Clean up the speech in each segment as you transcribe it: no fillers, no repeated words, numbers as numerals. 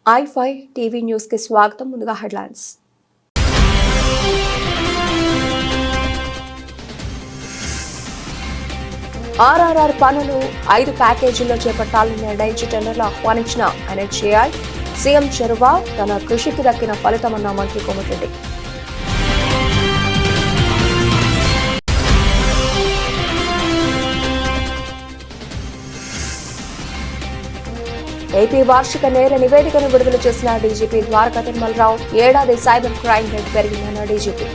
i5 TV news కి స్వాగతం. ముందుగా హెడ్లైన్స్. ఆర్ఆర్ఆర్ పనులు 5 ప్యాకేజీల్లో చేపట్టాలని నిర్ణయించి టెండర్లు ఆహ్వానించిన ఎన్హెచ్ఏఐ. సీఎం చొరవ, తన కృషికి దక్కిన ఫలితమన్న మంత్రి కోమటిరెడ్డి. ఏపీ వార్షిక నేర నివేదికను విడుదల చేసిన డీజీపీ ద్వారకా తిరుమలరావు. ఏడాది సైబర్ క్రైమ్ రేటు పెరిగిందన్న డీజీపీ.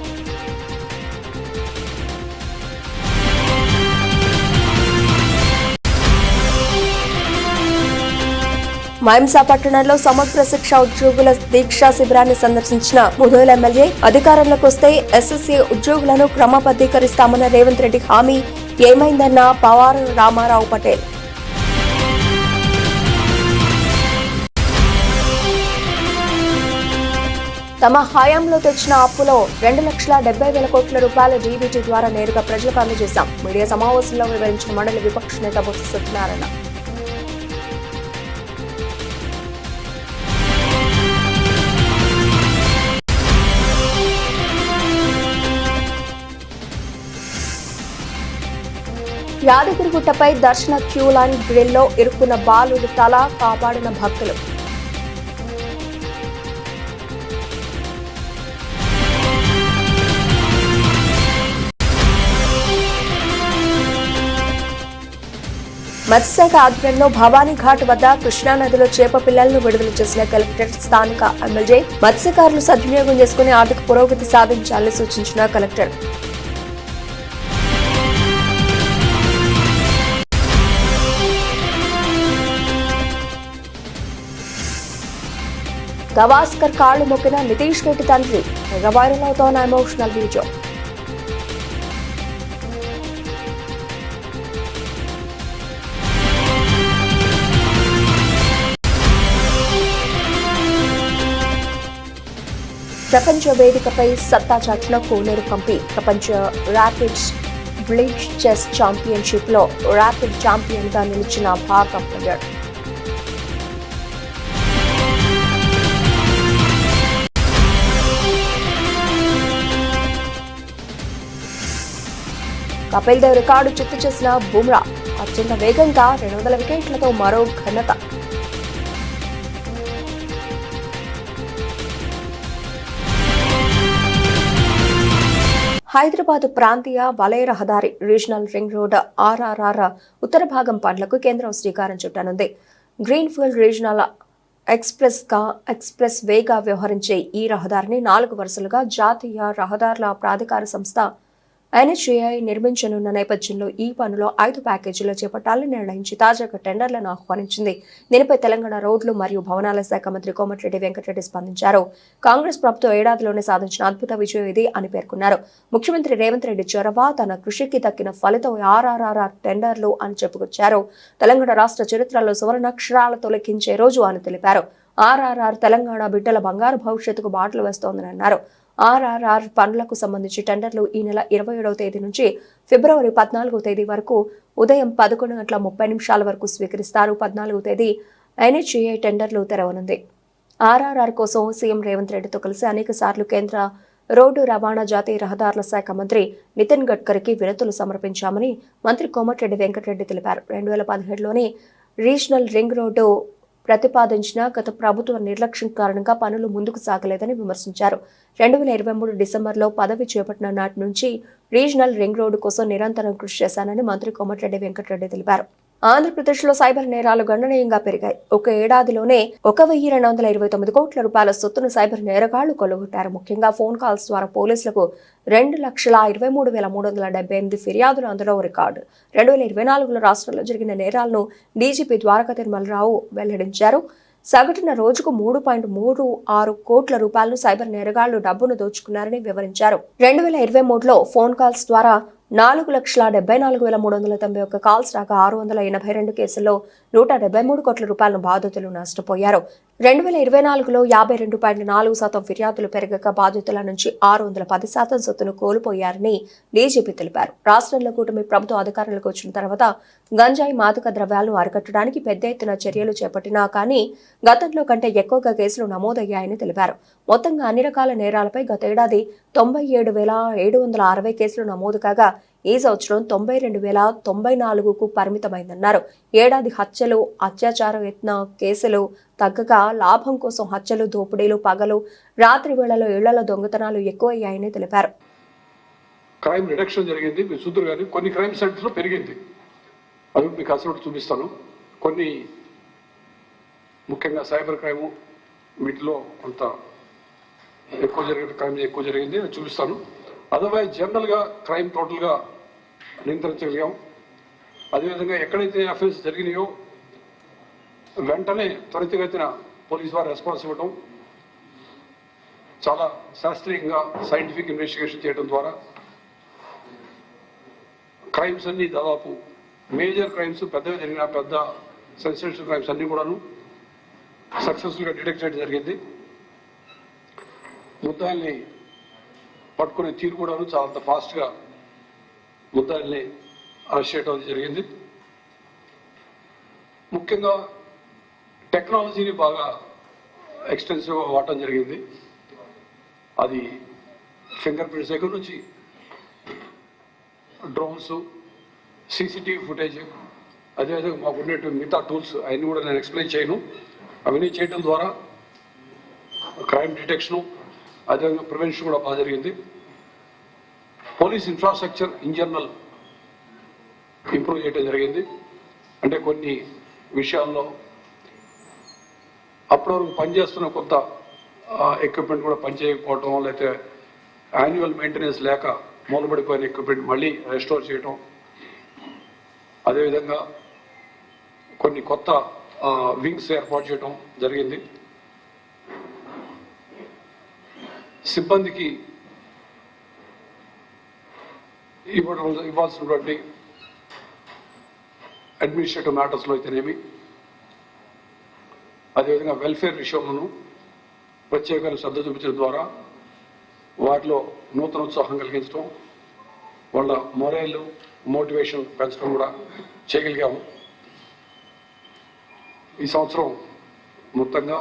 మైంసా పట్టణంలో సమగ్ర శిక్ష ఉద్యోగుల దీక్షా శిబిరాన్ని సందర్శించిన ముధోల్ ఎమ్మెల్యే. అధికారంలోకి వస్తే ఎస్ఎస్సీ ఉద్యోగులను క్రమబద్దీకరిస్తామన్న రేవంత్ రెడ్డి హామీ ఏమైందన్న పవార్ రామారావు పటేల్. తమ హయాంలో తెచ్చిన అప్పులో 2,70,000 కోట్ల రూపాయల డీబీటీ ద్వారా నేరుగా ప్రజలకు అందజేశాం. మీడియా సమావేశంలో వివరించిన మండలి విపక్ష నేత బొత్స సత్యనారాయణ. యాదగిరిగుట్టపై దర్శన క్యూ లైన్ గ్రిల్లో ఇరుక్కున్న బాలుడి తల కాపాడిన భక్తులు. మత్స్యశాఖ ఆధ్వర్యంలో భవానీ ఘాట్ వద్ద కృష్ణానదిలో చేప పిల్లలను విడుదల చేసిన కలెక్టర్. స్థానిక ఎమ్మెల్యే మత్స్యకారులు సద్వినియోగం చేసుకుని ఆర్థిక పురోగతి సాధించాలని సూచించిన కలెక్టర్. గవాస్కర్ కాళ్లు మొక్కిన నితీష్ రెడ్డి తండ్రి. మెగా వైరల్ అవుతోన్న ఎమోషనల్ వీడియో. ప్రపంచ వేదికపై సత్తా చాటిన కోనేరు కంపి. ప్రపంచ ర్యాపిడ్ బ్లిట్జ్ చెస్ ఛాంపియన్షిప్ లో ర్యాపిడ్ ఛాంపియన్ గా నిలిచిన భారత ప్లేయర్. కపిల్ దేవ్ రికార్డు చిత్తు చేసిన బుమ్రా. అత్యంత వేగంగా 200 వికెట్లతో మరో ఘనత. హైదరాబాద్ ప్రాంతీయ వలయ రహదారి రీజనల్ రింగ్ రోడ్ ఆర్ఆర్ఆర్ ఉత్తర భాగం పనులకు కేంద్రం శ్రీకారం చుట్టనుంది. గ్రీన్ఫీల్డ్ రీజనల్ ఎక్స్ప్రెస్ వేగా వ్యవహరించే ఈ రహదారిని 4 వరుసలుగా జాతీయ రహదారుల ప్రాధికార సంస్థ ఎన్హెచ్ఏఐ నిర్మించనున్న నేపథ్యంలో ఈ పనులో 5 ప్యాకేజీలో చేపట్టాలని నిర్ణయించి తాజాగా టెండర్లను ఆహ్వానించింది. దీనిపై తెలంగాణ రోడ్లు మరియు భవనాల శాఖ మంత్రి కోమటిరెడ్డి వెంకటరెడ్డి స్పందించారు. కాంగ్రెస్ ప్రభుత్వం ఏడాదిలోనే సాధించిన అద్భుత విజయం ఇది అని పేర్కొన్నారు. ముఖ్యమంత్రి రేవంత్ రెడ్డి చొరవ, తన కృషికి దక్కిన ఫలితం ఆర్ఆర్ఆర్ టెండర్లు అని చెప్పుకొచ్చారు. తెలంగాణ రాష్ట్ర చరిత్రలో సువర్ణాక్షరాలతో లెక్కించే రోజు అని తెలిపారు. ఆర్ఆర్ఆర్ తెలంగాణ బిడ్డల బంగారు భవిష్యత్తుకు బాటలు వేస్తోందని అన్నారు. ఆర్ఆర్ఆర్ పనులకు సంబంధించి టెండర్లు ఈ నెల 27వ తేదీ నుంచి ఫిబ్రవరి 14వ తేదీ వరకు ఉదయం 11:30 వరకు స్వీకరిస్తారు. 14వ తేదీ ఎన్హెచ్ఏఐ టెండర్లు తెరవనుంది. ఆర్ఆర్ఆర్ కోసం సీఎం రేవంత్ రెడ్డితో కలిసి అనేక సార్లు కేంద్ర రోడ్డు రవాణా జాతీయ రహదారుల శాఖ మంత్రి నితిన్ గడ్కరీకి వినతులు సమర్పించామని మంత్రి కోమటిరెడ్డి వెంకటరెడ్డి తెలిపారు. 2017లోనే రీజనల్ రింగ్ రోడ్డు ప్రతిపాదించిన గత ప్రభుత్వ నిర్లక్ష్యం కారణంగా పనులు ముందుకు సాగలేదని విమర్శించారు. 2023 డిసెంబర్లో పదవి చేపట్టిన నాటి నుంచి రీజనల్ రింగ్ రోడ్డు కోసం నిరంతరం కృషి చేశానని మంత్రి కోమటిరెడ్డి వెంకటరెడ్డి తెలిపారు. ఆంధ్రప్రదేశ్లో సైబర్ నేరాలు గణనీయంగా పెరిగాయి. ఒక ఏడాదిలోనే 1,229 కోట్ల రూపాయల సొత్తును సైబర్ నేరగాళ్లు కొల్లగొట్టారు. ముఖ్యంగా ఫోన్ కాల్స్ ద్వారా పోలీసులకు 2,23,378 ఫిర్యాదులు అందులో రికార్డు. 2024లో రాష్ట్రంలో జరిగిన నేరాలను డీజీపీ ద్వారకా తిరుమలరావు వెల్లడించారు. సగటున రోజుకు 3.36 కోట్ల రూపాయలను సైబర్ నేరగాళ్లు డబ్బును దోచుకున్నారని వివరించారు. 2023లో ఫోన్ కాల్స్ ద్వారా 4,74,391 కాల్స్ రాగా 682 కేసుల్లో 173 కోట్ల రూపాయల బాధితులు నష్టపోయారు. 2024లో 52.4% ఫిర్యాదులు పెరగక బాధితుల నుంచి 610% సొత్తును కోల్పోయారని డీజీపీ తెలిపారు. రాష్ట్రంలో కూటమి ప్రభుత్వం అధికారంలోకి వచ్చిన తర్వాత గంజాయి మాదక ద్రవ్యాలను అరికట్టడానికి పెద్ద ఎత్తున చర్యలు చేపట్టినా కానీ గతంలో కంటే ఎక్కువగా కేసులు నమోదయ్యాయని తెలిపారు. మొత్తంగా అన్ని రకాల నేరాలపై గత ఏడాది 97,760 కేసులు నమోదు కాగా ఈ సంవత్సరం 92,094కు పరిమితమైందన్నారు. ఏడాది హత్యలు, అత్యాచార యత్న కేసులు తగ్గగా లాభం కోసం హత్యలు, దోపిడీలు, పగలు, రాత్రి వేళలో ఇళ్లలో దొంగతనాలు ఎక్కువయ్యాయని తెలిపారు. క్రైమ్ రిడక్షన్ జరిగింది, మీరు చూద్దరు కానీ కొన్ని క్రైమ్ సెంటర్స్లో పెరిగింది. అవి మీకు అసలు చూపిస్తాను. కొన్ని ముఖ్యంగా సైబర్ క్రైము వీటిలో కొంత ఎక్కువ జరిగిన క్రైమ్ ఎక్కువ జరిగింది, అది చూపిస్తాను. అదర్వైజ్ జనరల్గా క్రైమ్ టోటల్గా నియంత్రించగలిగాం. అదేవిధంగా ఎక్కడైతే అఫెన్స్ జరిగినాయో వెంటనే త్వరితగతిన పోలీసు వారు రెస్పాన్స్ ఇవ్వడం, చాలా శాస్త్రీయంగా సైంటిఫిక్ ఇన్వెస్టిగేషన్ చేయడం ద్వారా క్రైమ్స్ అన్ని దాదాపు మేజర్ క్రైమ్స్ పెద్దగా జరిగిన పెద్ద సెన్సేషనల్ క్రైమ్స్ అన్ని కూడాను సక్సెస్ఫుల్గా డిటెక్ట్ చేయడం జరిగింది. ముద్దాయిల్ని పట్టుకునే తీరు కూడాను చాలా ఫాస్ట్గా ముద్దాయిల్ని అరెస్ట్ చేయడం జరిగింది. ముఖ్యంగా టెక్నాలజీని బాగా ఎక్స్టెన్సివ్గా వాడటం జరిగింది. అది ఫింగర్ ప్రింట్స్ దగ్గర నుంచి డ్రోన్స్, సీసీటీవీ ఫుటేజ్, అదేవిధంగా మాకు ఉన్నటువంటి మిగతా టూల్స్ అవన్నీ కూడా నేను ఎక్స్ప్లెయిన్ చేయను. అవన్నీ చేయడం ద్వారా క్రైమ్ డిటెక్షను, అదేవిధంగా ప్రివెన్షన్ కూడా బాగా జరిగింది. Police infrastructure in general improve చేయడం జరిగింది. అంటే కొన్ని విషయాల్లో అప్పటి వరకు పనిచేస్తున్న కొత్త ఎక్విప్మెంట్ కూడా పనిచేయకపోవటం, లేకపోతే యాన్యువల్ మెయింటెనెన్స్ లేక మూలబడిపోయిన ఎక్విప్మెంట్ మళ్ళీ రెస్టోర్ చేయటం, అదేవిధంగా కొన్ని కొత్త వింగ్స్ ఏర్పాటు చేయడం జరిగింది. సిబ్బందికి ఇవ్వాల్సినటువంటి అడ్మినిస్ట్రేటివ్ మ్యాటర్స్లో అయితేనేమి, అదేవిధంగా వెల్ఫేర్ విషయంలోనూ ప్రత్యేకంగా శ్రద్ధ చూపించడం ద్వారా వాటిలో నూతన ఉత్సాహం కలిగించడం, వాళ్ళ మొరైల్ మోటివేషన్ పెంచడం కూడా చేయగలిగాము. ఈ సంవత్సరం మొత్తంగా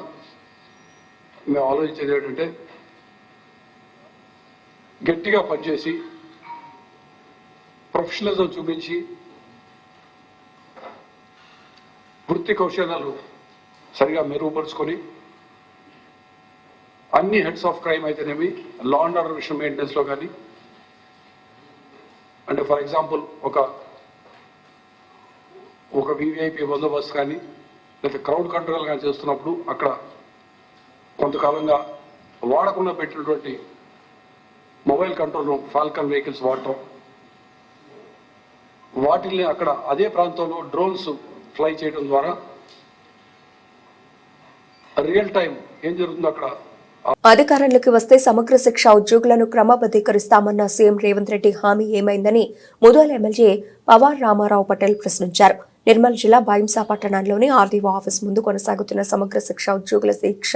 మేము ఆలోచించేది ఏంటంటే గట్టిగా పనిచేసి ప్రొఫెషనలిజం చూపించి వృత్తి కౌశల్యాలు సరిగా మెరుగుపరుచుకొని అన్ని హెడ్స్ ఆఫ్ క్రైమ్ అయితేనేమి లా అండ్ ఆర్డర్ విషయం మెయింటెనెన్స్లో కానీ, అంటే ఫర్ ఎగ్జాంపుల్ ఒక వివిఐపి బందోబస్తు కానీ లేదా క్రౌడ్ కంట్రోల్ కానీ చేస్తున్నప్పుడు అక్కడ కొంతకాలంగా వాడకుండా పెట్టినటువంటి mobile control room, Falcon vehicles వాడటం, వాటిని అక్కడ అదే ప్రాంతంలో డ్రోన్స్ ఫ్లై చేయడం ద్వారా రియల్ టైం ఏం జరుగుతుందో అక్కడ. అధికారంలోకి వస్తే సమగ్ర శిక్ష ఉద్యోగులను క్రమబద్ధీకరిస్తామన్న సీఎం రేవంత్ రెడ్డి హామీ ఏమైందని ముదోల్ ఎమ్మెల్యే పవార్ రామారావు పటేల్ ప్రశ్నించారు. నిర్మల్ జిల్లా బైంసా పట్టణంలోని ఆర్డీఓ ఆఫీస్ ముందు కొనసాగుతున్న సమగ్ర శిక్ష ఉద్యోగుల శిక్ష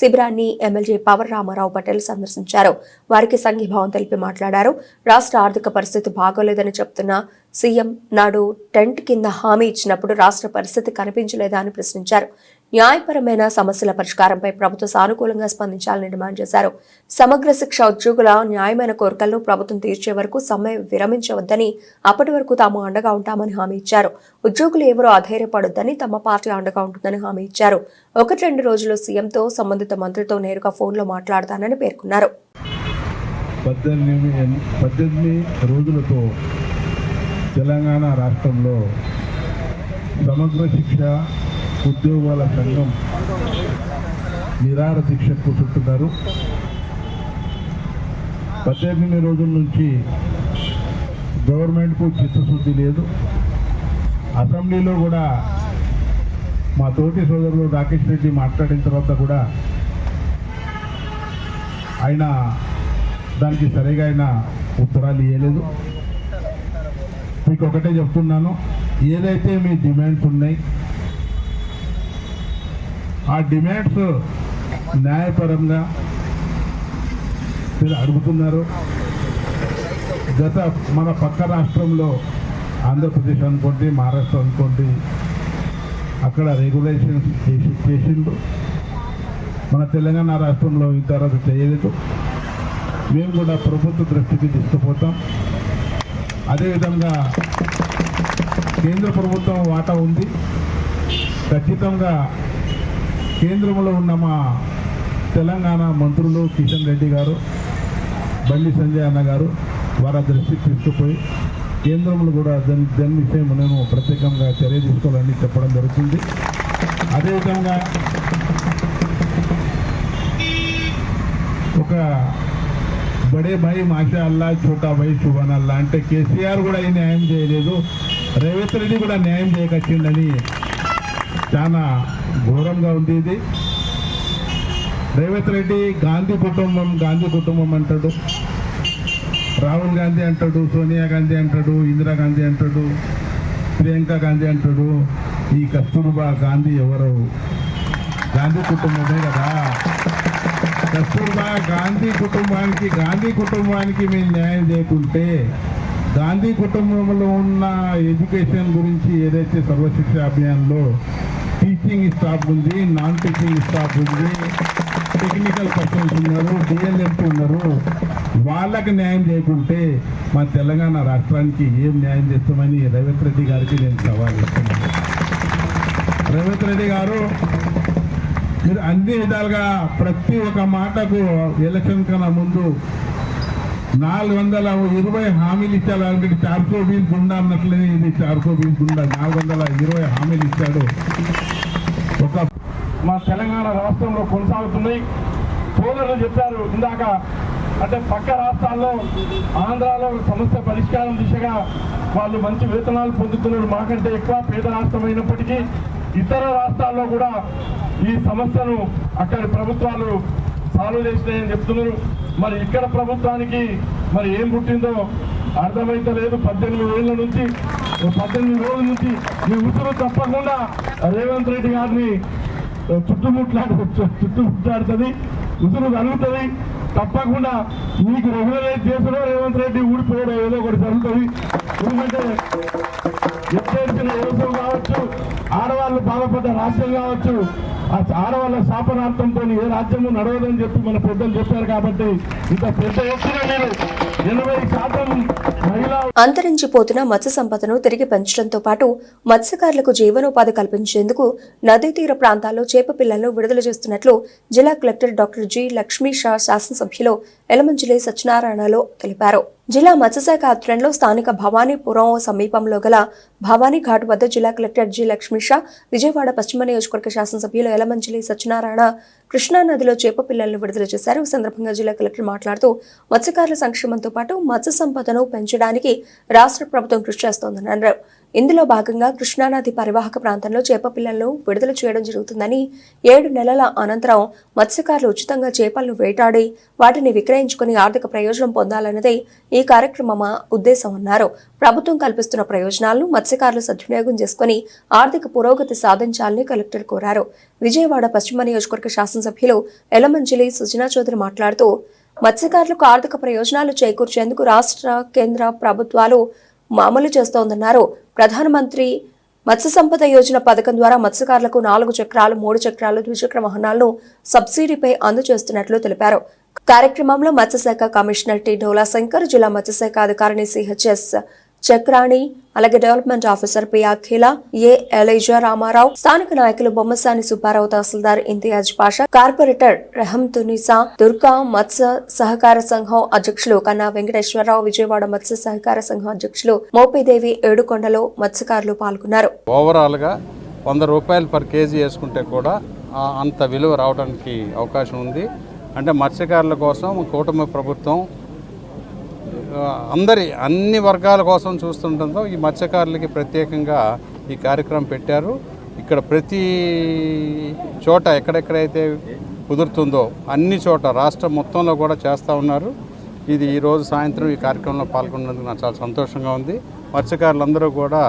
శిబిరాన్ని ఎమ్మెల్యే పవర్ రామారావు పటేల్ సందర్శించారు. వారికి సంఘీభావం తెలిపి మాట్లాడారు. రాష్ట్ర ఆర్థిక పరిస్థితి బాగోలేదని చెప్తున్న సీఎం నాడు టెంట్ కింద హామీ ఇచ్చినప్పుడు రాష్ట్ర పరిస్థితి కనిపించలేదా అని ప్రశ్నించారు. న్యాయపరమైన సమస్యల పరిష్కారంపై ప్రభుత్వం సానుకూలంగా స్పందించాలని డిమాండ్ చేశారు. సమగ్ర శిక్ష ఉద్యోగుల న్యాయమైన కోరికలను ప్రభుత్వం తీర్చే వరకు సమ్మె విరమించవద్దని, అప్పటి వరకు తాము అండగా ఉంటామని హామీ ఇచ్చారు. ఉద్యోగులు ఎవరూ అధైర్యపడొద్దని, తమ పార్టీ అండగా ఉంటుందని హామీ ఇచ్చారు. 1-2 రోజుల్లో సీఎంతో సంబంధిత మంత్రితో నేరుగా ఫోన్లో మాట్లాడతానని పేర్కొన్నారు. 18 రోజులతో తెలంగాణ రాష్ట్రంలో సమగ్ర శిక్ష ఉద్యోగాల సంఘం నిరాహార దీక్షకు కూర్చుంటున్నారు. 18 రోజుల నుంచి గవర్నమెంట్కు చిత్తశుద్ధి లేదు. అసెంబ్లీలో కూడా మా తోటి సోదరులు రాకేష్ రెడ్డి మాట్లాడిన తర్వాత కూడా ఆయన దానికి సరిగా ఉత్తరాలు ఇవ్వలేదు. మీకు ఒకటే చెప్తున్నాను, ఏదైతే మీ డిమాండ్స్ ఉన్నాయి ఆ డిమాండ్స్ న్యాయపరంగా మీరు అడుగుతున్నారు. గత మన పక్క రాష్ట్రంలో ఆంధ్రప్రదేశ్ అనుకోండి, మహారాష్ట్ర అనుకోండి, అక్కడ రెగ్యులేషన్స్ చేసిండ్రు. మన తెలంగాణ రాష్ట్రంలో ఇంతవరకు చేయలేదు. మేము కూడా ప్రభుత్వ దృష్టికి తీసుకుపోతాం. అదేవిధంగా కేంద్ర ప్రభుత్వం వాటా ఉంది. ఖచ్చితంగా కేంద్రంలో ఉన్న మా తెలంగాణ మంత్రులు కిషన్ రెడ్డి గారు, బండి సంజయ్ అన్న గారు వారి దృష్టికి తీసుకుపోయి కేంద్రంలో కూడా దాని విషయం మేము ప్రత్యేకంగా చర్య తీసుకోవాలని చెప్పడం జరుగుతుంది. అదేవిధంగా ఒక బడే భాయ్ మాషా అల్లా, ఛోటా భాయ్ శుభాన్ అల్లా అంటే కేసీఆర్ కూడా ఈ న్యాయం చేయలేదు, రేవంత్ రెడ్డి కూడా న్యాయం చేయకొచ్చిందని చాలా ఘోరంగా ఉంది ఇది. రేవంత్ రెడ్డి గాంధీ కుటుంబం అంటాడు, రాహుల్ గాంధీ అంటాడు, సోనియా గాంధీ అంటాడు, ఇందిరాగాంధీ అంటాడు, ప్రియాంక గాంధీ అంటాడు. ఈ కస్తూర్బా గాంధీ ఎవరు? గాంధీ కుటుంబమే కదా. కస్తూర్బా గాంధీ కుటుంబానికి మేము న్యాయం చేయకుంటే గాంధీ కుటుంబంలో ఉన్న ఎడ్యుకేషన్ గురించి ఏదైతే సర్వశిక్ష అభియాన్లో టీచింగ్ స్టాఫ్ ఉంది, నాన్ టీచింగ్ స్టాఫ్ ఉంది, టెక్నికల్ పర్సన్స్ ఉన్నారు, డిఎల్ఎఫ్ ఉన్నారు, వాళ్ళకి న్యాయం చేయకుంటే మా తెలంగాణ రాష్ట్రానికి ఏం న్యాయం చేస్తామని రేవంత్ రెడ్డి గారికి నేను సవాల్ ఇస్తున్నాను. రేవంత్ రెడ్డి గారు, మీరు అన్ని విధాలుగా ప్రతి ఒక్క మాటకు ఎలక్షన్ కన్నా ముందు 420 హామీలు ఇచ్చారు. ఆల్రెడీ 420 గుండా అన్నట్లనే ఇది 420 గుండా 420 హామీలు ఇచ్చాడు. ఒక మా తెలంగాణ రాష్ట్రంలో కొనసాగుతున్నాయి. సోదరులు చెప్పారు ఇందాక, అంటే పక్క రాష్ట్రాల్లో ఆంధ్రాలో సమస్య పరిష్కారం దిశగా వాళ్ళు మంచి వేతనాలు పొందుతున్నారు. మాకంటే ఎక్కువ పేద రాష్ట్రం అయినప్పటికీ ఇతర రాష్ట్రాల్లో కూడా ఈ సమస్యను అక్కడి ప్రభుత్వాలు సాల్వ్ చేసినాయని చెప్తున్నారు. మరి ఇక్కడ ప్రభుత్వానికి మరి ఏం పుట్టిందో అర్థమైతే లేదు. 18 ఏళ్ళ నుంచి 18 రోజుల నుంచి ఈ ఉసురు తప్పకుండా రేవంత్ రెడ్డి గారిని చుట్టుముట్లాడుతుంది, ఉసురు కలుగుతుంది. తప్పకుండా మీకు రెగ్యులరైజ్ చేసుడో రేవంత్ రెడ్డి ఊడిపోయాడో ఏదో ఒకటి జరుగుతుంది. ఎందుకంటే ఎత్తేసిన వ్యవసాయం కావచ్చు, ఆడవాళ్ళు బాధపడ్డ రాజ్యం కావచ్చు, ఆ ఆడవాళ్ళ శాపనార్థంతో ఏ రాజ్యము నడవదని చెప్పి మన పెద్దలు చెప్పారు. కాబట్టి ఇంత పెద్ద ఎత్తున మీరు 80% మహిళా అంతరించిపోతున్న మత్స్య సంపదను తిరిగి పెంచడంతో పాటు మత్స్యకారులకు జీవనోపాధి కల్పించేందుకు నదీ తీర ప్రాంతాల్లో చేప పిల్లలను విడుదల చేస్తున్నట్లు జిల్లా collector doctor G Lakshmi Shah శాసనసభ్యులు ఎలమంచిలి సత్యనారాయణలో తెలిపారు. జిల్లా మత్స్యశాఖ ఆధ్వర్యంలో స్థానిక భవానీపురం సమీపంలో గల భవానీ ఘాట్ వద్ద జిల్లా కలెక్టర్ జి లక్ష్మీ షా, విజయవాడ పశ్చిమ నియోజకవర్గ శాసనసభ్యులు ఎలమంచిలి సత్యనారాయణ కృష్ణానదిలో చేప పిల్లలను విడుదల చేశారు. ఈ సందర్భంగా జిల్లా కలెక్టర్ మాట్లాడుతూ మత్స్యకారుల సంక్షేమంతో పాటు మత్స్య సంపదను పెంచడానికి రాష్ట్ర ప్రభుత్వం కృషి చేస్తోందన్నారు. ఇందులో భాగంగా కృష్ణానది పరివాహక ప్రాంతంలో చేప పిల్లలను విడుదల చేయడం జరుగుతుందని, 7 నెలల అనంతరం మత్స్యకారులు ఉచితంగా చేపలను వేటాడి వాటిని విక్రయించుకుని ఆర్థిక ప్రయోజనం పొందాలన్నదే ఈ కార్యక్రమం ఉద్దేశం అన్నారు. ప్రభుత్వం కల్పిస్తున్న ప్రయోజనాలను మత్స్యకారులు సద్వినియోగం చేసుకుని ఆర్థిక పురోగతి సాధించాలని కలెక్టర్ కోరారు. విజయవాడ పశ్చిమ నియోజకవర్గ శాసనసభ్యులు ఎలమంచిలి సుజనా చౌదరి మాట్లాడుతూ మత్స్యకారులకు ఆర్థిక ప్రయోజనాలు చేకూర్చేందుకు రాష్ట్ర కేంద్ర ప్రభుత్వాలు అమలు చేస్తోందన్నారు. ప్రధానమంత్రి మత్స్య సంపద యోజన పథకం ద్వారా మత్స్యకారులకు 4 చక్రాలు, 3 చక్రాలు, ద్విచక్ర వాహనాలను సబ్సిడీపై అందజేస్తున్నట్లు తెలిపారు. కార్యక్రమంలో మత్స్యశాఖ కమిషనర్ టి డోలా శంకర్, జిల్లా మత్స్యశాఖ అధికారిని సిహెచ్ఎస్ చక్రాణి, అలాగే డెవలప్మెంట్ ఆఫీసర్ పి అఖిల, ఏ ఎలైజా రామారావు, స్థానిక నాయకులు బొమ్మసాని సుబ్బారావు, తహసీల్దార్ ఇంతియాజ్ పాషా, కార్పొరేటర్ రెహంతునిసా, దుర్గా మత్స్య సహకార సంఘం అధ్యక్షులు కన్నా వెంకటేశ్వరరావు, విజయవాడ మత్స్య సహకార సంఘం అధ్యక్షులు మోపిదేవి, ఏడుకొండలో మత్స్యకారులు పాల్గొన్నారు. ఓవరాల్ గా 100 రూపాయలు పర్ కేజీ వేసుకుంటే కూడా అంత విలువ రావడానికి అవకాశం ఉంది. అంటే మత్స్యకారుల కోసం కూటమి ప్రభుత్వం అన్ని వర్గాల కోసం చూస్తుండటంతో ఈ మత్స్యకారులకి ప్రత్యేకంగా ఈ కార్యక్రమం పెట్టారు. ఇక్కడ ప్రతి చోట ఎక్కడెక్కడైతే కుదురుతుందో అన్ని చోట రాష్ట్రం మొత్తంలో కూడా చేస్తూ ఉన్నారు. ఇది ఈరోజు సాయంత్రం ఈ కార్యక్రమంలో పాల్గొన్నందుకు నాకు చాలా సంతోషంగా ఉంది. మత్స్యకారులందరూ కూడా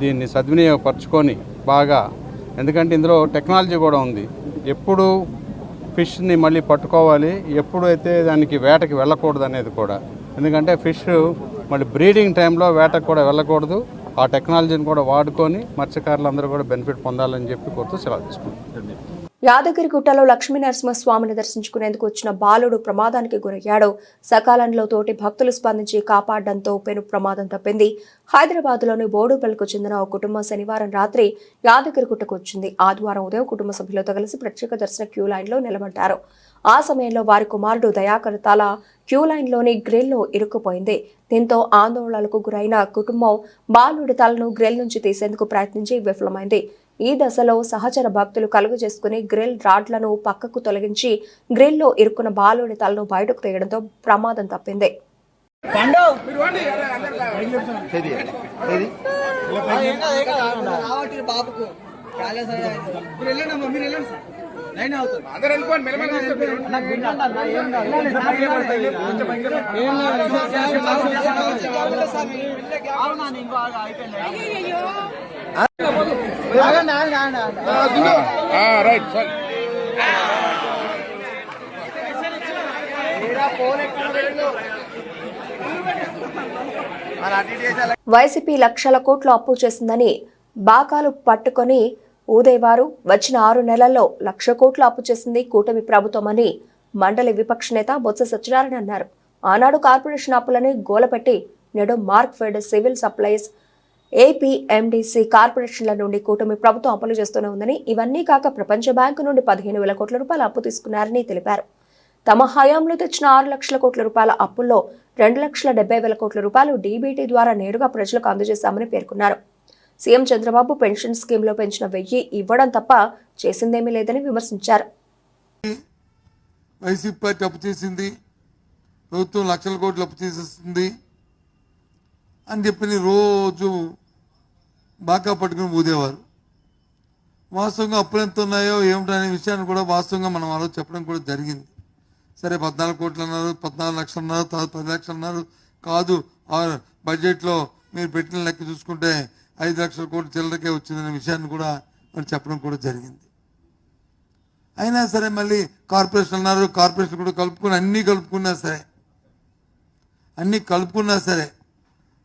దీన్ని సద్వినియోగపరచుకొని బాగా, ఎందుకంటే ఇందులో టెక్నాలజీ కూడా ఉంది. ఎప్పుడు ఫిష్ని మళ్ళీ పట్టుకోవాలి, ఎప్పుడైతే దానికి వేటకి వెళ్ళకూడదు అనేది కూడా. ఎందుకంటే ఫిష్ మళ్ళీ బ్రీడింగ్ టైంలో వేటకు కూడా వెళ్ళకూడదు. ఆ టెక్నాలజీని కూడా వాడుకొని మత్స్యకారులందరూ కూడా బెనిఫిట్ పొందాలని చెప్పి కోరుతూ సెలవు తీసుకుంటాం. యాదగిరిగుట్టలో లక్ష్మీ నరసింహస్వామిని దర్శించుకునేందుకు వచ్చిన బాలుడు ప్రమాదానికి గురయ్యాడు. సకాలంలో తోటి భక్తులు స్పందించి కాపాడడంతో పెను ప్రమాదం తప్పింది. హైదరాబాద్లోని బోడుపల్లికు చెందిన ఓ కుటుంబం శనివారం రాత్రి యాదగిరిగుట్టకు వచ్చింది. ఆదివారం ఉదయం కుటుంబ సభ్యులతో కలిసి ప్రత్యేక దర్శన క్యూ లైన్లో నిలబడ్డారు. ఆ సమయంలో వారి కుమారుడు దయాకర్ తల క్యూ లైన్లోని గ్రిల్లో ఇరుక్కుపోయింది. దీంతో ఆందోళనలకు గురైన కుటుంబం బాలుడి తలను గ్రిల్ నుంచి తీసేందుకు ప్రయత్నించి విఫలమైంది. ఈ దశలో సహచర భక్తులు కలుగు చేసుకుని గ్రిల్ రాడ్లను పక్కకు తొలగించి గ్రిల్లో ఇరుక్కున్న బాలుడి తలను బయటకు తీయడంతో ప్రమాదం తప్పింది. వైసీపీ లక్షల కోట్లు అప్పు చేసిందని బాకాలు పట్టుకొని ఊదేవారు. వచ్చిన 6 నెలల్లో 1,00,000 కోట్లు అప్పు చేసింది కూటమి ప్రభుత్వమని మండలి విపక్ష నేత బొత్స సత్యనారాయణ అన్నారు. ఆనాడు కార్పొరేషన్ అప్పులని గోలపెట్టి నేడు మార్క్ఫెడ్, సివిల్ సప్లైస్, ఏపీఎండిసి కార్పొరేషన్ల నుండి కూటమి ప్రభుత్వం అప్పులు చేస్తూనే ఉందని, ఇవన్నీ కాక ప్రపంచ బ్యాంకు నుండి 15,000 కోట్ల రూపాయల అప్పు తీసుకున్నారని తెలిపారు. తమ హయాంలో తెచ్చిన 6 లక్షల కోట్ల రూపాయల అప్పుల్లో 2,70,000 కోట్ల రూపాయలు డీబీటీ ద్వారా నేరుగా ప్రజలకు అందజేశామని పేర్కొన్నారు. సీఎం చంద్రబాబు పెన్షన్ స్కీమ్లో పెంచిన 1000 ఇవ్వడం తప్ప చేసిందేమీ లేదని విమర్శించారు. వైసీపీ పార్టీ అప్పు చేసింది, ప్రభుత్వం లక్షల కోట్లు అప్పు చేసేస్తుంది అని చెప్పి రోజు బాగా పట్టుకుని ఊదేవారు. వాస్తవంగా అప్పులు ఎంత ఉన్నాయో ఏమిటనే విషయాన్ని కూడా వాస్తవంగా మనం ఆ రోజు చెప్పడం కూడా జరిగింది. సరే 14 కోట్లు అన్నారు, 14 లక్షలు అన్నారు, తర్వాత 10 లక్షలు అన్నారు. కాదు, ఆ బడ్జెట్లో మీరు పెట్టిన లెక్క చూసుకుంటే 5 లక్షల కోట్లు చిల్లరకే వచ్చిందనే విషయాన్ని కూడా మరి చెప్పడం కూడా జరిగింది. అయినా సరే మళ్ళీ కార్పొరేషన్ అన్నారు, కార్పొరేషన్ కూడా కలుపుకుని అన్నీ కలుపుకున్నా సరే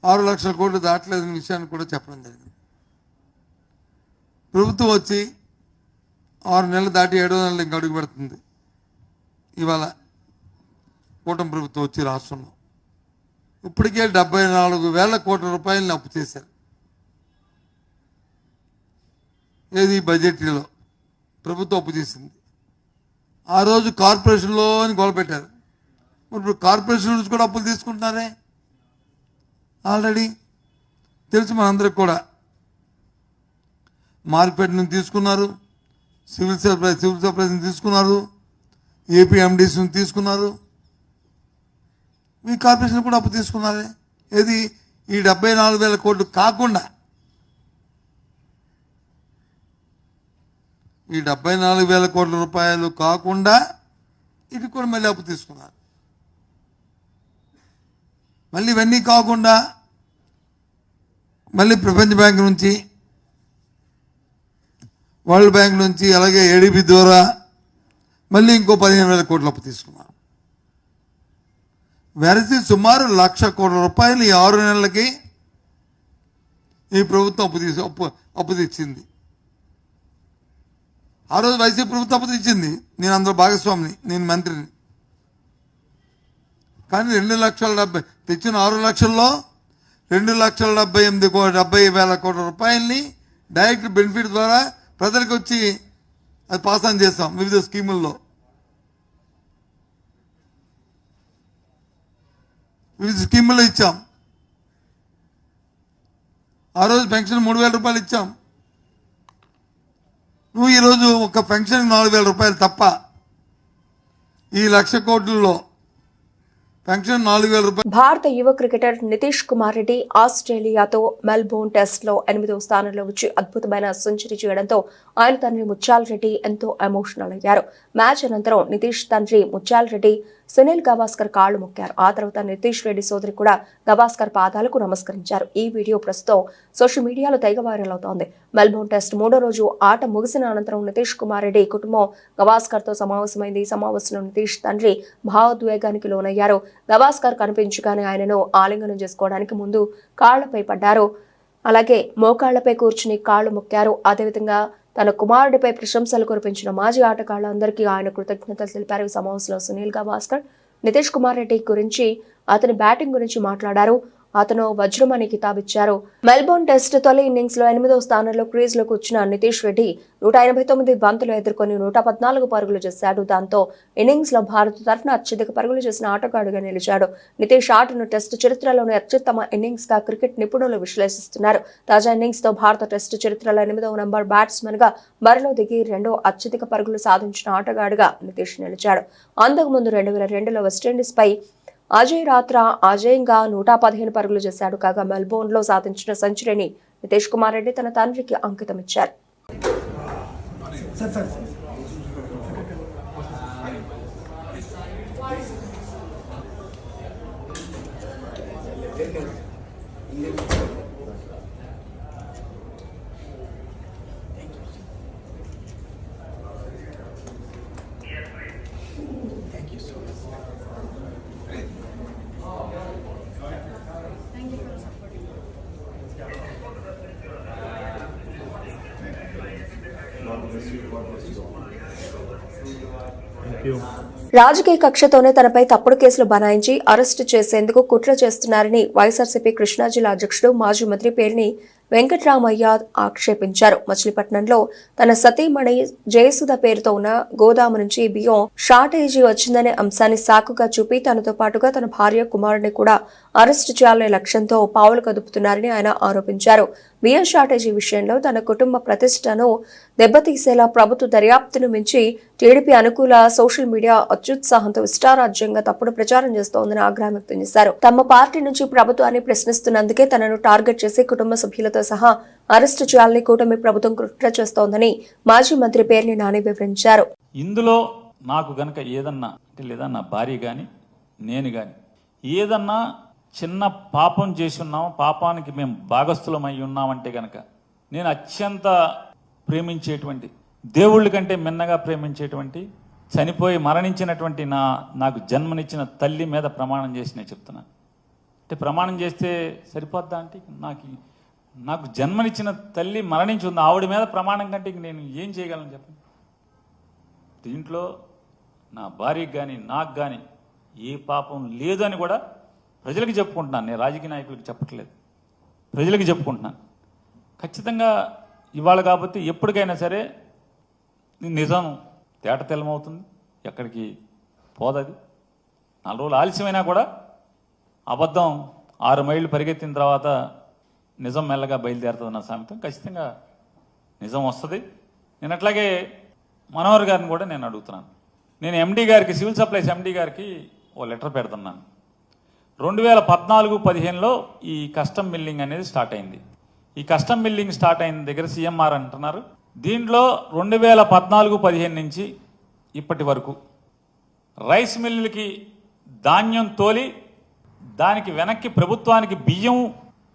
6 లక్షల కోట్లు దాటలేదనే విషయాన్ని కూడా చెప్పడం జరిగింది. ప్రభుత్వం వచ్చి 6 నెలలు దాటి 7వ నెలలు ఇంకా అడుగు పెడుతుంది. ఇవాళ కూటమి ప్రభుత్వం వచ్చి రాష్ట్రంలో ఇప్పటికే 74,000 కోట్ల రూపాయలని అప్పు చేశారు. ఏది బడ్జెట్లో ప్రభుత్వం అప్పు చేసింది. ఆ రోజు కార్పొరేషన్లో అని గొడవపెట్టారు. ఇప్పుడు కార్పొరేషన్ నుంచి కూడా అప్పులు తీసుకుంటున్నారే. ఆల్రెడీ తెలుసు మనందరికి కూడా. మార్కెట్ నుంచి తీసుకున్నారు, సివిల్ సప్లైస్ నుంచి తీసుకున్నారు, ఏపీఎండిసి నుంచి తీసుకున్నారు. మీ కార్పొరేషన్ కూడా అప్పు తీసుకున్నారే. ఏది ఈ 74,000 కోట్లు కాకుండా, ఈ 74,000 కోట్ల రూపాయలు కాకుండా ఇది కూడా మళ్ళీ అప్పు తీసుకున్నారు. మళ్ళీ ఇవన్నీ కాకుండా మళ్ళీ ప్రపంచ బ్యాంక్ నుంచి, వరల్డ్ బ్యాంక్ నుంచి, అలాగే ఏడీబీ ద్వారా మళ్ళీ ఇంకో 15,000 కోట్ల అప్పు తీసుకున్నారు. వెరసి సుమారు 1,00,000 కోట్ల రూపాయలు ఈ 6 నెలలకి ఈ ప్రభుత్వం అప్పు తెచ్చింది. ఆ రోజు వైసీపీ ప్రభుత్వం అప్పు తెచ్చింది. నేను అందులో భాగస్వామిని, నేను మంత్రిని. కానీ 2,70,000 తెచ్చిన 6 లక్షల్లో 2,78,000 కోట్ల రూపాయలని డైరెక్ట్ బెనిఫిట్ ద్వారా ప్రజలకు వచ్చి అది పాస్ ఆన్ చేస్తాం. వివిధ స్కీముల్లో ఇచ్చాం. ఆ రోజు పెన్షన్ 3,000 రూపాయలు ఇచ్చాం. నువ్వు ఈరోజు ఒక పెన్షన్ 4,000 రూపాయలు తప్ప ఈ 1,00,000 కోట్లలో పెన్షన్ 4,000 రూపాయలు. భారత యువ క్రికెటర్ నితీష్ కుమార్ రెడ్డి ఆస్ట్రేలియాతో మెల్బోర్న్ టెస్ట్లో 8వ స్థానంలో వచ్చి అద్భుతమైన సెంచరీ చేయడంతో ఆయన తండ్రి ముత్యాల రెడ్డి ఎంతో ఎమోషనల్ అయ్యారు. మ్యాచ్ అనంతరం నితీష్ తండ్రి ముత్యాల రెడ్డి సునీల్ గవాస్కర్ కాళ్లు మొక్కారు. ఆ తర్వాత నితీష్ రెడ్డి సోదరి కూడా గవాస్కర్ పాదాలకు నమస్కరించారు. ఈ వీడియో ప్రస్తుతం సోషల్ మీడియాలో తెగ వైరల్ అవుతోంది. మెల్బోర్న్ టెస్ట్ 3వ రోజు ఆట ముగిసిన అనంతరం నితీష్ కుమార్ రెడ్డి కుటుంబం గవాస్కర్ తో సమావేశమైంది. ఈ సమావేశంలో నితీష్ తండ్రి భావోద్వేగానికి లోనయ్యారు. గవాస్కర్ కనిపించగానే ఆయనను ఆలింగనం చేసుకోవడానికి ముందు కాళ్లపై పడ్డారు. అలాగే మోకాళ్లపై కూర్చుని కాళ్లు మొక్కారు. అదేవిధంగా తన కుమారుడిపై ప్రశంసలు కురిపించిన మాజీ ఆటగాళ్లందరికీ ఆయన కృతజ్ఞతలు తెలిపారు. ఈ సమావేశంలో సునీల్ గవాస్కర్ నితీష్ కుమార్ రెడ్డి గురించి, అతని బ్యాటింగ్ గురించి మాట్లాడారు. అతను వజ్రం అని కితాబిచ్చారు. మెల్బోర్న్ టెస్ట్ తొలి ఇన్నింగ్స్ లో 8వ స్థానంలో క్రీజ్ లోకి వచ్చిన నితీష్ రెడ్డి 189 బంతులు ఎదుర్కొని 114 పరుగులు చేశాడు. దాంతో ఇన్నింగ్స్ లో భారత్ తరఫున అత్యధిక పరుగులు చేసిన ఆటగాడుగా నిలిచాడు. నితీష్ ఆటను టెస్ట్ చరిత్రలోని అత్యుత్తమ ఇన్నింగ్స్ గా క్రికెట్ నిపుణులు విశ్లేషిస్తున్నారు. తాజా ఇన్నింగ్స్ తో భారత టెస్ట్ చరిత్రలో 8వ నంబర్ బ్యాట్స్మెన్ గా బరిలో దిగి 2వ అత్యధిక పరుగులు సాధించిన ఆటగాడుగా నితీష్ నిలిచాడు. అంతకుముందు 2002లో వెస్టిండీస్ పై అజయ్ రాత్రా అజేయంగా 115 పరుగులు చేశాడు. కాగా మెల్బోర్న్ లో సాధించిన సెంచరీని నితీష్ కుమార్ రెడ్డి తన తండ్రికి అంకితమిచ్చారు. రాజకీయ కక్షతోనే తనపై తప్పుడు కేసులు బనాయించి అరెస్టు చేసేందుకు కుట్ర చేస్తున్నారని వైఎస్ఆర్సీపీ కృష్ణా జిల్లా అధ్యక్షుడు మాజీ మంత్రి పేర్ని వెంకట్రామయ్య ఆక్షేపించారు. మచిలీపట్నంలో తన సతీమణి జయసుధ పేరుతో ఉన్న గోదాము నుంచి బియ్యం షార్టేజీ వచ్చిందనే అంశాన్ని సాకుగా చూపి తనతో పాటుగా తన భార్య కుమారుడిని కూడా అరెస్టు చేయాలనే లక్ష్యంతో పావులు కదుపుతున్నారని ఆయన ఆరోపించారు. బియ్యం షార్టేజీ విషయంలో తన కుటుంబ ప్రతిష్టను దెబ్బతీసేలా ప్రభుత్వ దర్యాప్తును మించి టీడీపీ అనుకూల సోషల్ మీడియా అత్యుత్సాహంతో ఇష్టారాజ్యంగా తప్పుడు ప్రచారం చేస్తోందని ఆగ్రహం వ్యక్తం చేశారు. తమ పార్టీ నుంచి ప్రభుత్వాన్ని ప్రశ్నిస్తున్నందుకే తనను టార్గెట్ చేసి కుటుంబ సభ్యులతో సహా అరెస్టు చేయాలని కూటమి ప్రభుత్వం కుట్ర చేస్తోందని మాజీ మంత్రి పేర్ని నాని వివరించారు. ఇందులో నాకు గనక ఏదన్నా లేదా నా భార్య గాని నేను గాని ఏదన్నా చిన్న పాపం చేసి ఉన్నాము, పాపానికి మేము భాగస్థులమై ఉన్నామంటే గనక నేను అత్యంత ప్రేమించేటువంటి దేవుళ్ళ కంటే మిన్నగా ప్రేమించేటువంటి చనిపోయి మరణించినటువంటి నాకు జన్మనిచ్చిన తల్లి మీద ప్రమాణం చేసి నేను చెప్తున్నాను. అంటే ప్రమాణం చేస్తే సరిపోద్దా అంటే నాకు జన్మనిచ్చిన తల్లి మరణించి ఉంది, ఆవిడ మీద ప్రమాణం కంటే నేను ఏం చేయగలను చెప్పండి. దీంట్లో నా భార్యకి కానీ నాకు కానీ ఏ పాపం లేదు అని కూడా ప్రజలకు చెప్పుకుంటున్నాను. నేను రాజకీయ నాయకులకు చెప్పట్లేదు, ప్రజలకు చెప్పుకుంటున్నాను. ఖచ్చితంగా ఇవాళ కాబట్టి ఎప్పటికైనా సరే నిజం తేట తెల్లమవుతుంది, ఎక్కడికి పోదది. 4 రోజులు ఆలస్యమైనా కూడా అబద్ధం 6 మైళ్ళు పరిగెత్తిన తర్వాత నిజం మెల్లగా బయలుదేరుతుంది నా సామెతం. ఖచ్చితంగా నిజం వస్తుంది. నేను అట్లాగే మనోహర్ గారిని కూడా నేను అడుగుతున్నాను. నేను ఎండీ గారికి, సివిల్ సప్లైస్ ఎండీ గారికి ఓ లెటర్ పెడుతున్నాను. 2014-15లో ఈ కస్టమ్ మిల్లింగ్ అనేది స్టార్ట్ అయింది. ఈ కస్టమ్ మిల్లింగ్ స్టార్ట్ అయిన దగ్గర సీఎంఆర్ అంటున్నారు. దీంట్లో 2014-15 నుంచి ఇప్పటి వరకు రైస్ మిల్లులకి ధాన్యం తోలి దానికి వెనక్కి ప్రభుత్వానికి బియ్యం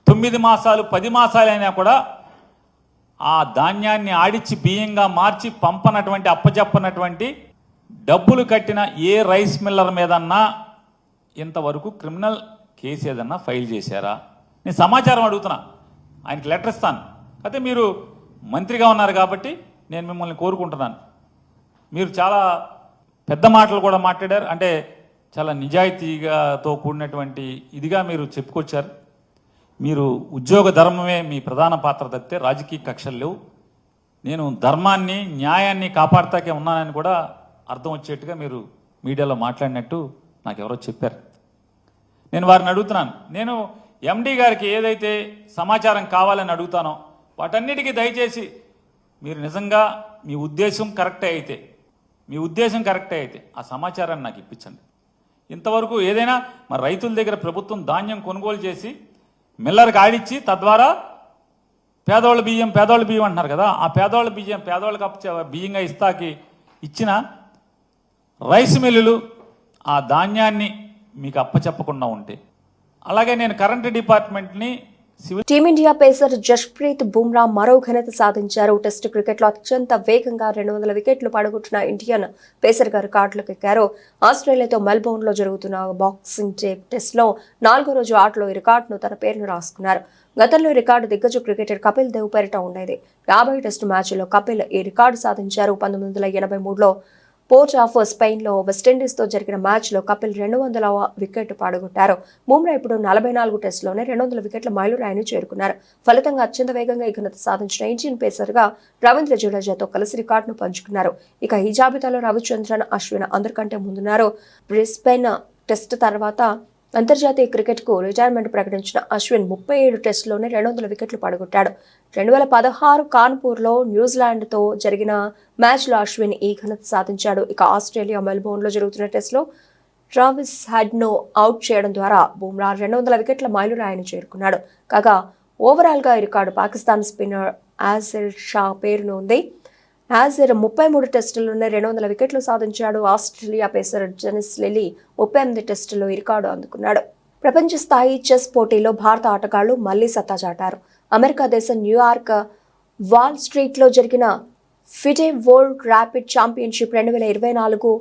9 మాసాలు 10 మాసాలైనా కూడా ఆ ధాన్యాన్ని ఆడిచ్చి బియ్యంగా మార్చి పంపనటువంటి అప్పచెప్పనటువంటి డబ్బులు కట్టిన ఏ రైస్ మిల్లర్ మీదన్నా ఇంతవరకు క్రిమినల్ కేసు ఏదన్నా ఫైల్ చేశారా? నేను సమాచారం అడుగుతున్నా, ఆయనకి లెటర్ ఇస్తాను. అయితే మీరు మంత్రిగా ఉన్నారు కాబట్టి నేను మిమ్మల్ని కోరుకుంటున్నాను. మీరు చాలా పెద్ద మాటలు కూడా మాట్లాడారు, అంటే చాలా నిజాయితీగాతో కూడినటువంటి ఇదిగా మీరు చెప్పుకొచ్చారు. మీరు ఉద్యోగ ధర్మమే మీ ప్రధాన పాత్ర తప్పితే రాజకీయ కక్షలు లేవు. నేను ధర్మాన్ని న్యాయాన్ని కాపాడుతాకే ఉన్నానని కూడా అర్థం వచ్చేట్టుగా మీరు మీడియాలో మాట్లాడినట్టు నాకు ఎవరో చెప్పారు. నేను వారిని అడుగుతున్నాను, నేను ఎండీ గారికి ఏదైతే సమాచారం కావాలని అడుగుతానో వాటన్నిటికీ దయచేసి మీరు నిజంగా మీ ఉద్దేశం కరెక్టే అయితే ఆ సమాచారాన్ని నాకు ఇప్పించండి. ఇంతవరకు ఏదైనా మరి రైతుల దగ్గర ప్రభుత్వం ధాన్యం కొనుగోలు చేసి మిల్లర్కి ఆడిచ్చి తద్వారా పేదోళ్ళ బియ్యం అంటున్నారు కదా, ఆ పేదోళ్ళకి బియ్యంగా ఇస్తాకి ఇచ్చిన రైస్ మిల్లులు ఆ ధాన్యాన్ని మీకు అప్పచెప్పకుండా ఉంటే, అలాగే నేను కరెంటు డిపార్ట్మెంట్ని civil team India pacer Jasprit Bumrah మరో ఘనత సాధించారు. టెస్టు క్రికెట్లో అత్యంత వేగంగా 200 వికెట్లు పడగొట్టిన ఇండియన్ పేసర్గా రికార్డులకు ఎక్కారు. ఆస్ట్రేలియాతో మెల్బోర్న్లో జరుగుతున్న బాక్సింగ్ డే టెస్ట్లో 4వ రోజు ఆటలో ఈ రికార్డును తన పేరును రాసుకున్నారు. గతంలో ఈ రికార్డు దిగ్గజ క్రికెటర్ కపిల్ దేవ్ పేరిట ఉండేది. 50 టెస్టు మ్యాచ్ల్లో కపిల్ ఈ రికార్డు సాధించారు. 1983లో పోర్ట్ ఆఫ్ స్పెయిన్లో వెస్టిండీస్తో జరిగిన మ్యాచ్లో కపిల్ 200వ వికెట్ పడగొట్టారు. బుమ్రా ఇప్పుడు 44 టెస్టులోనే 200 వికెట్ల మైలురాయిని చేరుకున్నారు. ఫలితంగా అత్యంత వేగంగా ఈ ఘనత సాధించిన ఇండియన్ పేసర్గా రవీంద్ర జడేజాతో కలిసి రికార్డును పంచుకున్నారు. ఇక ఈ జాబితాలో రవిచంద్రన్, అశ్విన్ అందరికంటే ముందున్నారు. బ్రిస్బెన్ టెస్టు తర్వాత అంతర్జాతీయ క్రికెట్కు రిటైర్మెంట్ ప్రకటించిన అశ్విన్ 37 టెస్టులోనే 200 వికెట్లు పడగొట్టాడు. 2016 కాన్పూర్లో న్యూజిలాండ్తో జరిగిన మ్యాచ్లో అశ్విన్ ఈ ఘనత సాధించాడు. ఇక ఆస్ట్రేలియా మెల్బోర్న్లో జరుగుతున్న టెస్టులో ట్రావిస్ హెడ్ను అవుట్ చేయడం ద్వారా బుమ్రా 200 వికెట్ల మైలురాయిని చేరుకున్నాడు. కాగా ఓవరాల్గా ఈ రికార్డు పాకిస్తాన్ స్పిన్నర్ ఆజిర్ షా పేరును ఉంది. ఆజిర్ 33 టెస్టుల్లోనే 200 వికెట్లు సాధించాడు. ఆస్ట్రేలియా పేసర్ డెనిస్ లిల్లీ 38 టెస్టుల్లో ఈ రికార్డు అందుకున్నాడు. ప్రపంచ స్థాయి చెస్ పోటీలో భారత ఆటగాళ్లు మళ్లీ సత్తా చాటారు. అమెరికా దేశం న్యూయార్క్ వాల్ స్ట్రీట్లో జరిగిన FIDE world rapid championship 2024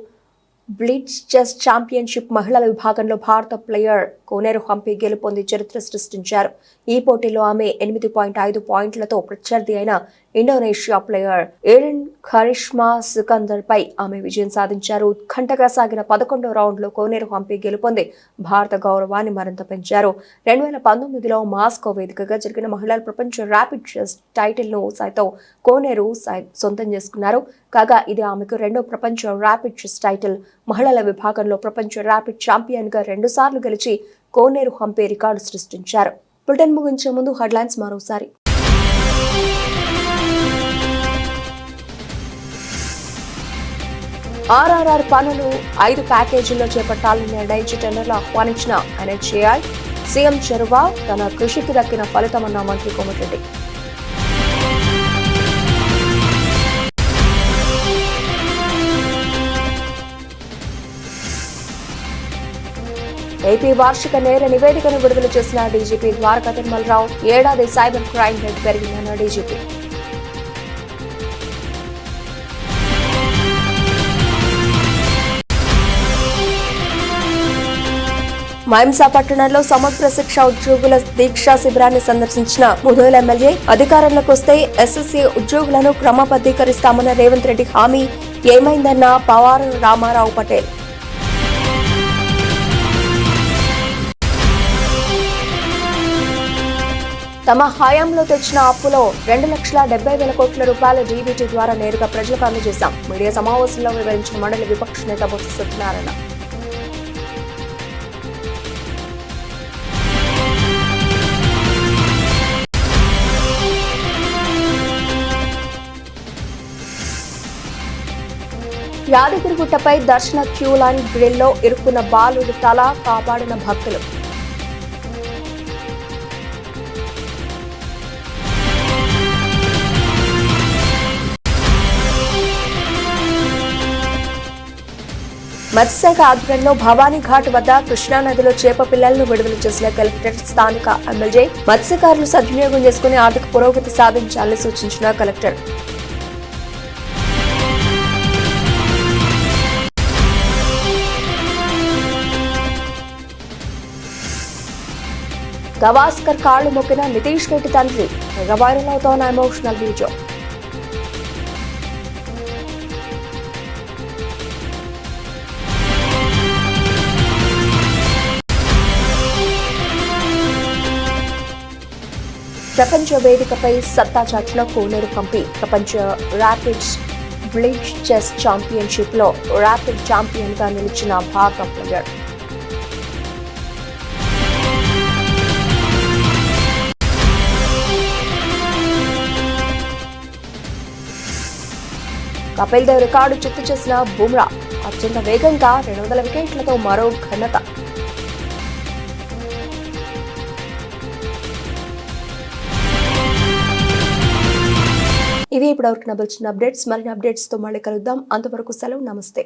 blitz chess championship మహిళల విభాగంలో భారత ప్లేయర్ కోనేరు హంపి గెలుపొంది చరిత్ర సృష్టించారు. ఈ పోటీలో ఆమె 8.5 పాయింట్లతో ప్రత్యర్థి అయిన Indonesia player Irene Kharisma Sukandar పై ఆమె విజయం సాధించారు. ఉత్కంఠగా సాగిన 11వ రౌండ్లో కోనేరు హంపి గెలుపొంది భారత గౌరవాన్ని మరింత పెంచారు. 2019లో మాస్కో వేదికగా జరిగిన మహిళల ప్రపంచ ర్యాపిడ్ చెస్ టైటిల్ను సైతం కోనేరు సొంతం చేసుకున్నారు. కాగా ఇది ఆమెకు 2వ ప్రపంచ ర్యాపిడ్ చెస్ టైటిల్. మహిళల విభాగంలో ప్రపంచ ర్యాపిడ్ ఛాంపియన్గా 2 సార్లు గెలిచి కోనేరు హంపి రికార్డు సృష్టించారు. బులెటిన్ ముగించే ముందు హెడ్లైన్స్ మరోసారి. ఆర్ఆర్ఆర్ పనులు 5 ప్యాకేజీల్లో చేపట్టాలని నిర్ణయించి టెండర్లు ఆహ్వానించిన ఎన్హెచ్ఏఐ. సీఎం చొరవ తన కృషికి దక్కిన ఫలితమన్న మంత్రి కోమటిరెడ్డి. ఏపీ వార్షిక నేర నివేదికను విడుదల చేసిన డీజీపీ ద్వారకా తిరుమలరావు. ఏడాది సైబర్ క్రైమ్ రేట్ పెరిగిందన్న డీజీపీ. మైంసా పట్టణంలో సమగ్ర శిక్ష ఉద్యోగుల దీక్షా శిబిరాన్ని సందర్శించిన ముధోల్ ఎమ్మెల్యే. అధికారంలోకి వస్తే ఎస్ఎస్సీ ఉద్యోగులను క్రమబద్ధీకరిస్తామన్న రేవంత్ రెడ్డి హామీ ఏమైందన్న పవార్ రామారావు పటేల్. తమ హయాంలో తెచ్చిన అప్పులో 2,70,000 కోట్ల రూపాయల డీబీటీ ద్వారా నేరుగా ప్రజలకు అందజేశాం. మీడియా సమావేశంలో వివరించిన మండలి విపక్ష నేత బొత్స సత్యనారాయణ. యాదగిరిగుట్టపై దర్శన క్యూ లైన్ గ్రిల్లో ఇరుక్కున్న బాలుడి తల కాపాడిన భక్తులు. మత్స్యశాఖ ఆధ్వర్యంలో భవానీ ఘాట్ వద్ద కృష్ణానదిలో చేప పిల్లలను విడుదల చేసిన కలెక్టర్. స్థానిక ఎమ్మెల్యే మత్స్యకారులు సద్వినియోగం చేసుకుని ఆర్థిక పురోగతి సాధించాలని సూచించిన కలెక్టర్. గవాస్కర్ కాళ్లు మొక్కిన నితీష్ రెడ్డి తండ్రి. మెగా వైరల్ అవుతోన్న ఎమోషనల్ వీడియో. ప్రపంచ వేదికపై సత్తా చాటిన కోనేరు హంపి. ప్రపంచ ర్యాపిడ్ బ్లిట్జ్ చెస్ ఛాంపియన్షిప్ లో ర్యాపిడ్ ఛాంపియన్ గా నిలిచిన భారత ప్లేయర్. కపిల్ దేవ్ రికార్డు చిత్తు చేసిన బుమ్రా. అత్యంత వేగంగా 200 వికెట్లతో మరో ఘనత. ఇవి ఇప్పటివరకు నా వచ్చిన అప్డేట్స్. మరిన్ని అప్డేట్స్తో మళ్ళీ కలుద్దాం. అంతవరకు సెలవు. నమస్తే.